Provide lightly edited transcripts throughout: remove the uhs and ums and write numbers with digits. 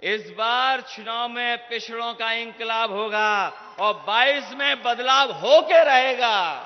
इस बार चुनाव में पिछड़ों का इंकलाब होगा और 22 में बदलाव होके रहेगा।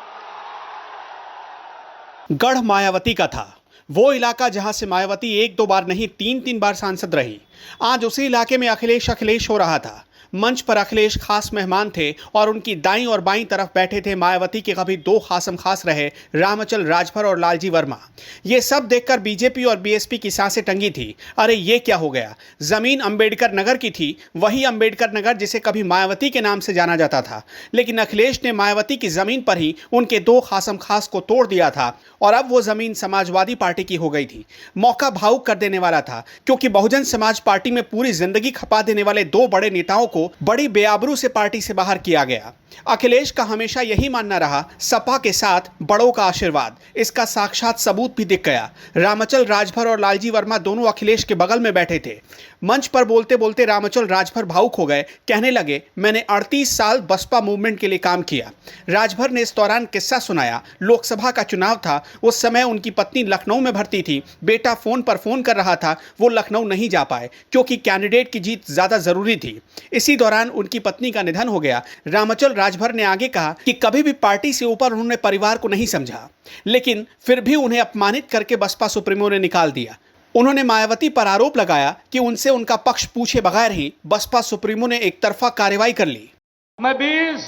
गढ़ मायावती का था, वो इलाका जहां से मायावती एक दो बार नहीं तीन तीन बार सांसद रही। आज उसी इलाके में अखिलेश हो रहा था। मंच पर अखिलेश खास मेहमान थे और उनकी दाईं और बाईं तरफ बैठे थे मायावती के कभी दो खासम खास रहे रामचल राजभर और लालजी वर्मा। ये सब देखकर बीजेपी और बीएसपी की सांसें टंगी थी। अरे ये क्या हो गया? जमीन अंबेडकर नगर की थी, वही अंबेडकर नगर जिसे कभी मायावती के नाम से जाना जाता था, लेकिन अखिलेश ने मायावती की जमीन पर ही उनके दो खासम खास को तोड़ दिया था और अब वो जमीन समाजवादी पार्टी की हो गई थी। मौका भावुक कर देने वाला था, क्योंकि बहुजन समाज पार्टी में पूरी जिंदगी खपा देने वाले दो बड़े नेताओं को बड़ी बेआबरू से पार्टी से बाहर किया गया। अखिलेश का हमेशा यही मानना रहा, सपा के साथ बड़ों का आशीर्वाद। इसका साक्षात सबूत भी दिख गया। रामचल राजभर और लालजी वर्मा दोनों अखिलेश के बगल में बैठे थे। मंच पर बोलते बोलते रामचल राजभर भावुक हो गए, कहने लगे, मैंने 38 साल बसपा मूवमेंट के लिए काम किया। राजभर ने इस दौरान किस्सा सुनाया। लोकसभा का चुनाव था, उस समय उनकी पत्नी लखनऊ में भर्ती थी। बेटा फोन पर फोन कर रहा था, वो लखनऊ नहीं जा पाए क्योंकि कैंडिडेट की जीत ज्यादा जरूरी थी। इसी दौरान उनकी पत्नी का निधन हो गया। रामचल राजभर ने आगे कहा कि कभी भी पार्टी से ऊपर उन्होंने परिवार को नहीं समझा, लेकिन फिर भी उन्हें अपमानित करके बसपा सुप्रीमो ने निकाल दिया। उन्होंने मायावती पर आरोप लगाया कि उनसे उनका पक्ष पूछे बगैर ही बसपा सुप्रीमो ने एक तरफा कार्रवाई कर ली। मैं 20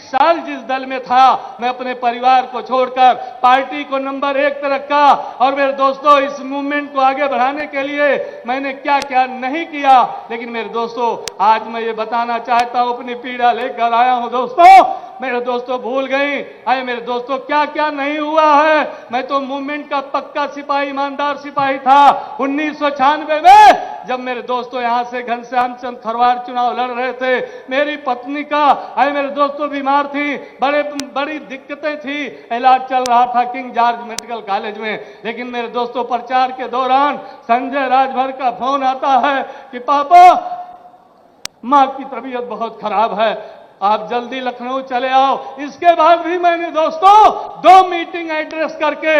साल जिस दल में था, मैं अपने परिवार को छोड़कर पार्टी को नंबर 1 पर रखा। और मेरे दोस्तों, इस मूवमेंट को आगे बढ़ाने के लिए मैंने क्या क्या नहीं किया। लेकिन मेरे दोस्तों, आज मैं ये बताना चाहता हूं, अपनी पीड़ा लेकर आया हूं। दोस्तों, मेरे दोस्तों भूल गई, अरे मेरे दोस्तों, क्या क्या नहीं हुआ है। मैं तो मूवमेंट का पक्का सिपाही, ईमानदार सिपाही था। 1996 में जब मेरे दोस्तों यहां से घनश्याम चंद खरवार चुनाव लड़ रहे थे, मेरी पत्नी का, अरे मेरे दोस्तों, बीमार थी, बड़ी दिक्कतें थी, इलाज चल रहा था किंग जॉर्ज मेडिकल कॉलेज में। लेकिन मेरे दोस्तों, प्रचार के दौरान संजय राजभर का फोन आता है कि पापा, मां की तबीयत बहुत खराब है, आप जल्दी लखनऊ चले आओ। इसके बाद भी मैंने दोस्तों 2 मीटिंग एड्रेस करके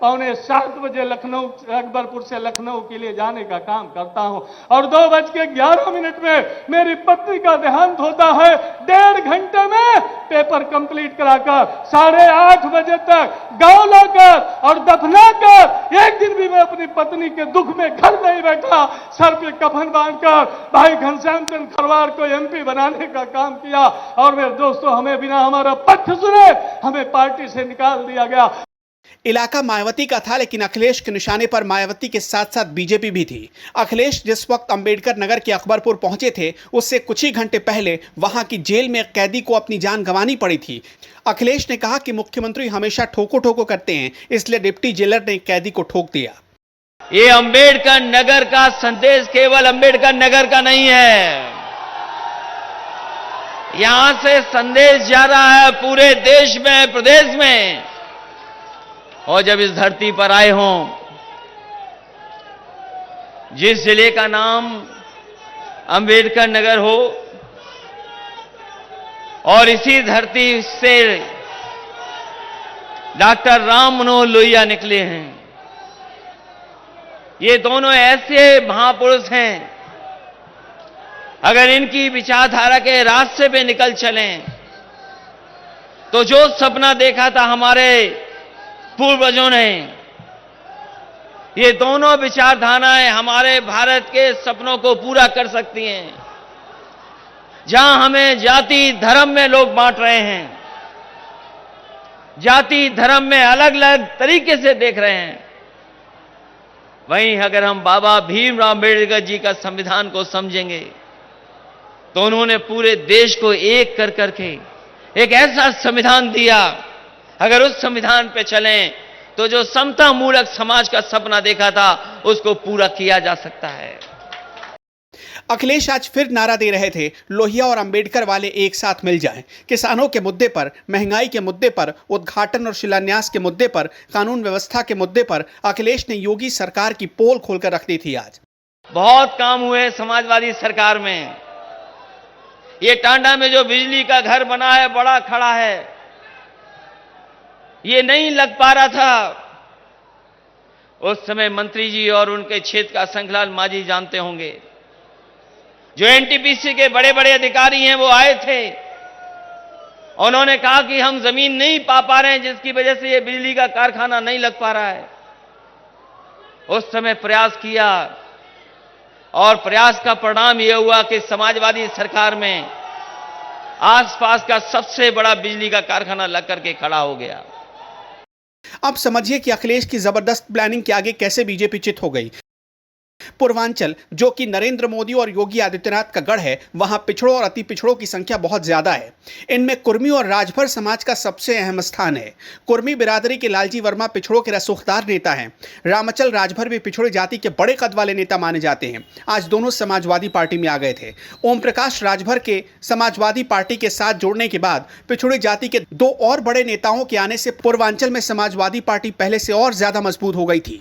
7:45 बजे लखनऊ, अकबरपुर से लखनऊ के लिए जाने का काम करता हूं। और 2:11 में मेरी पत्नी का देहांत होता है। 1.5 घंटे में पेपर कंप्लीट कराकर 8:30 बजे तक गांव लाकर और दफनाकर, एक दिन भी मैं अपनी पत्नी के दुख में घर नहीं बैठा। सर पे कफन बांधकर भाई घनश्याम चंद खरवार को एमपी बनाने का काम किया। और मेरे दोस्तों, हमें बिना हमारा पक्ष सुने हमें पार्टी से निकाल दिया गया। इलाका मायावती का था, लेकिन अखिलेश के निशाने पर मायावती के साथ साथ बीजेपी भी थी। अखिलेश जिस वक्त अंबेडकर नगर के अकबरपुर पहुंचे थे, उससे कुछ ही घंटे पहले वहां की जेल में एक कैदी को अपनी जान गंवानी पड़ी थी। अखिलेश ने कहा कि मुख्यमंत्री हमेशा ठोको ठोको करते हैं, इसलिए डिप्टी जेलर ने कैदी को ठोक दिया। ये अंबेडकर नगर का संदेश केवल अंबेडकर नगर का नहीं है, यहां से संदेश जा रहा है पूरे देश में, प्रदेश में। और जब इस धरती पर आए हों, जिस जिले का नाम अंबेडकर नगर हो, और इसी धरती से डॉक्टर राम मनोहर लोहिया निकले हैं। ये दोनों ऐसे महापुरुष हैं, अगर इनकी विचारधारा के रास्ते पे निकल चलें तो जो सपना देखा था हमारे पूर्वजों ने, ये दोनों विचारधाराएं हमारे भारत के सपनों को पूरा कर सकती हैं। जहां हमें जाति धर्म में लोग बांट रहे हैं, जाति धर्म में अलग अलग तरीके से देख रहे हैं, वहीं अगर हम बाबा भीमराव अम्बेडकर जी का संविधान को समझेंगे तो उन्होंने पूरे देश को एक कर करके एक ऐसा संविधान दिया, अगर उस संविधान पे चलें तो जो समता मूलक समाज का सपना देखा था उसको पूरा किया जा सकता है। अखिलेश आज फिर नारा दे रहे थे, लोहिया और अंबेडकर वाले एक साथ मिल जाएं। किसानों के मुद्दे पर, महंगाई के मुद्दे पर, उद्घाटन और शिलान्यास के मुद्दे पर, कानून व्यवस्था के मुद्दे पर अखिलेश ने योगी सरकार की पोल खोलकर रख दी थी। आज बहुत काम हुए समाजवादी सरकार में। ये टांडा में जो बिजली का घर बना है, बड़ा खड़ा है, ये नहीं लग पा रहा था। उस समय मंत्री जी और उनके क्षेत्र का शंखलाल मांझी जानते होंगे, जो एनटीपीसी के बड़े बड़े अधिकारी हैं वो आए थे। उन्होंने कहा कि हम जमीन नहीं पा रहे हैं, जिसकी वजह से ये बिजली का कारखाना नहीं लग पा रहा है। उस समय प्रयास किया और प्रयास का परिणाम यह हुआ कि समाजवादी सरकार में आसपास का सबसे बड़ा बिजली का कारखाना लग करके खड़ा हो गया। अब समझिए कि अखिलेश की जबरदस्त प्लानिंग के आगे कैसे बीजेपी चित हो गई। पूर्वांचल, जो कि नरेंद्र मोदी और योगी आदित्यनाथ का गढ़ है, वहां पिछड़ों और अति पिछड़ों की संख्या बहुत ज्यादा है। इनमें कुर्मी और राजभर समाज का सबसे अहम स्थान है। कुर्मी बिरादरी के लालजी वर्मा पिछड़ों के रसूखदार नेता हैं। रामचल राजभर भी पिछड़े जाति के बड़े कद वाले नेता माने जाते हैं। आज दोनों समाजवादी पार्टी में आ गए थे। ओम प्रकाश राजभर के समाजवादी पार्टी के साथ जोड़ने के बाद पिछड़े जाति के दो और बड़े नेताओं के आने से पूर्वांचल में समाजवादी पार्टी पहले से और ज्यादा मजबूत हो गई थी।